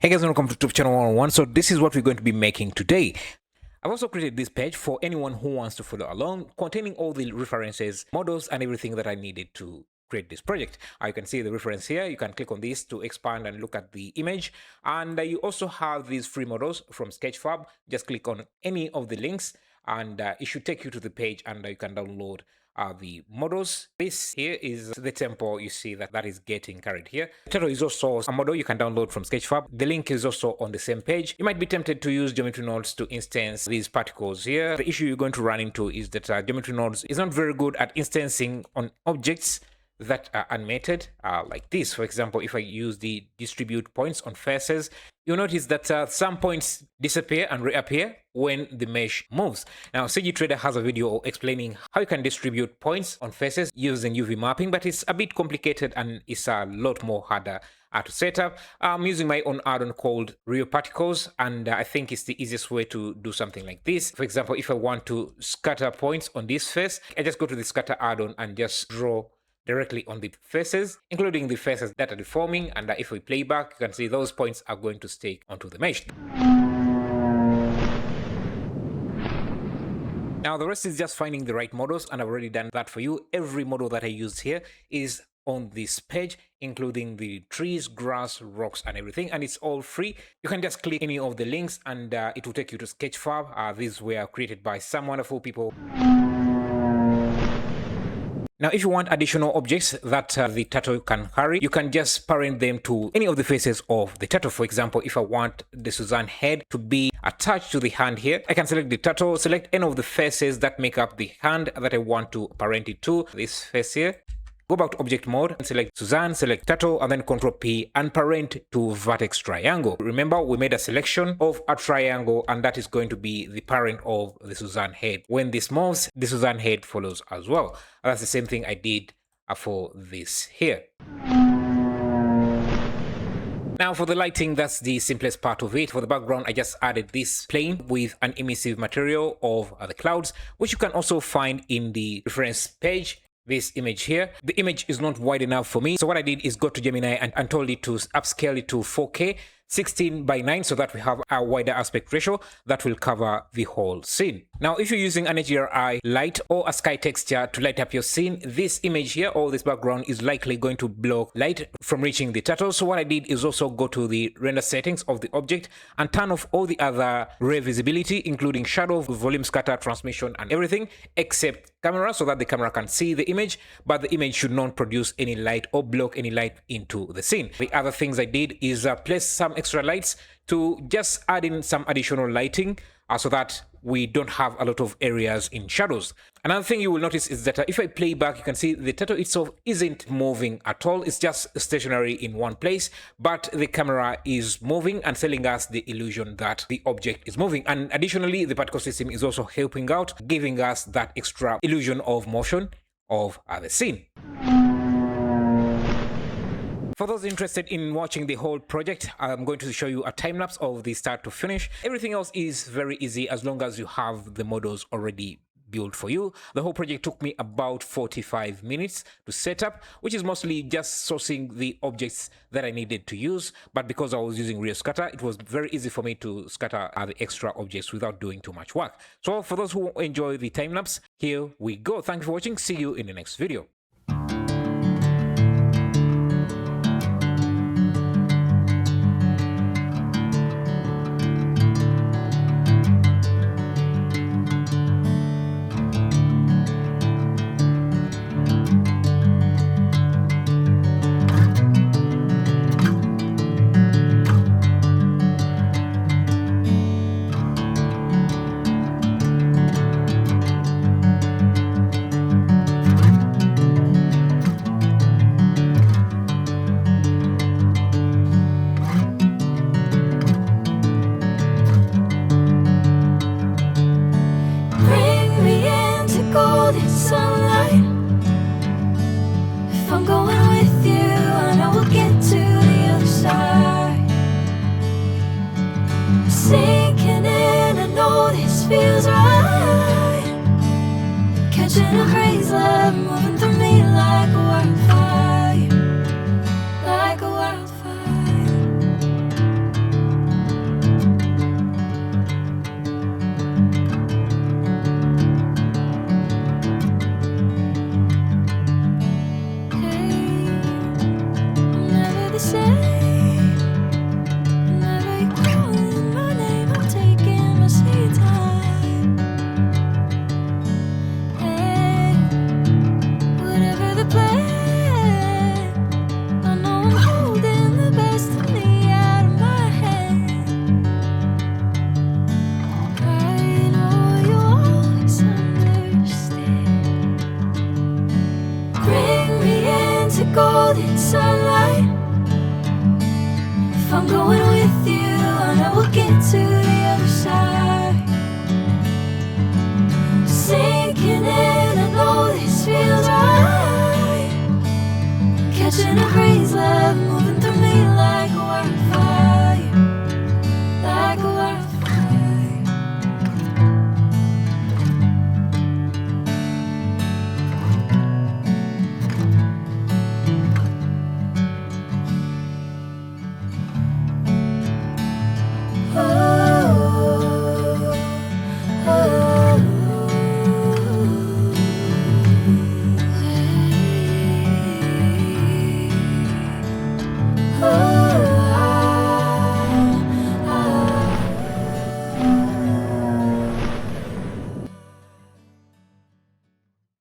Hey guys, welcome to YouTube channel 101. So this is what we're going to be making today. I've also created this page for anyone who wants to follow along, containing all the references, models, and everything that I needed to create this project. You can see the reference here. You can click on this to expand and look at the image. And you also have these free models from Sketchfab. Just click on any of the links and it should take you to the page and you can download the models. This here is the tempo. You see that is getting carried here. Turtle is also a model you can download from Sketchfab. The link is also on the same page. You might be tempted to use Geometry Nodes to instance these particles here. The issue you're going to run into is that Geometry Nodes is not very good at instancing on objects that are animated like this. For example, if I use the distribute points on faces, you'll notice that some points disappear and reappear when the mesh moves. Now, CG Trader has a video explaining how you can distribute points on faces using UV mapping, but it's a bit complicated and it's a lot more harder to set up. I'm using my own add-on called Real Particles, and I think it's the easiest way to do something like this. For example, if I want to scatter points on this face, I just go to the scatter add-on and just draw directly on the faces, including the faces that are deforming, and if we play back, you can see those points are going to stick onto the mesh. Now the rest is just finding the right models, and I've already done that for you. Every model that I used here is on this page, including the trees, grass, rocks, and everything, and it's all free. You can just click any of the links and it will take you to Sketchfab. These were created by some wonderful people. Now, if you want additional objects that the turtle can carry, you can just parent them to any of the faces of the turtle. For example, if I want the Suzanne head to be attached to the hand here, I can select the turtle, select any of the faces that make up the hand that I want to parent it to. This face here. Go back to object mode and select Suzanne, select turtle, and then Ctrl P and parent to vertex triangle. Remember, we made a selection of a triangle, and that is going to be the parent of the Suzanne head. When this moves, the Suzanne head follows as well. And that's the same thing I did for this here. Now for the lighting, that's the simplest part of it. For the background, I just added this plane with an emissive material of the clouds, which you can also find in the reference page. This image here, the image is not wide enough for me, so what I did is go to Gemini and told it to upscale it to 4K 16:9 so that we have a wider aspect ratio that will cover the whole scene. Now, if you're using an HDRI light or a sky texture to light up your scene, this image here or this background is likely going to block light from reaching the turtle. So what I did is also go to the render settings of the object and turn off all the other ray visibility, including shadow, volume, scatter, transmission, and everything except camera, so that the camera can see the image, but the image should not produce any light or block any light into the scene. The other things I did is place some extra lights to just add in some additional lighting so that we don't have a lot of areas in shadows. Another thing you will notice is that if I play back, you can see the turtle itself isn't moving at all. It's just stationary in one place, but the camera is moving and selling us the illusion that the object is moving. And additionally, the particle system is also helping out, giving us that extra illusion of motion of the scene. For those interested in watching the whole project, I'm going to show you a time lapse of the start to finish. Everything else is very easy as long as you have the models already built for you. The whole project took me about 45 minutes to set up, which is mostly just sourcing the objects that I needed to use. But because I was using Real Scatter, it was very easy for me to scatter the extra objects without doing too much work. So for those who enjoy the time lapse, here we go. Thank you for watching. See you in the next video. I'm going with you, I know we'll get to the other side. Sinking in, I know this feels right. Catching a crazy love, moving through me like a wildfire, like a wildfire. golden sunlight. If I'm going with you, I know we'll get to the other side. Sinking in, I know this feels right. Catching a breeze, love moving through me like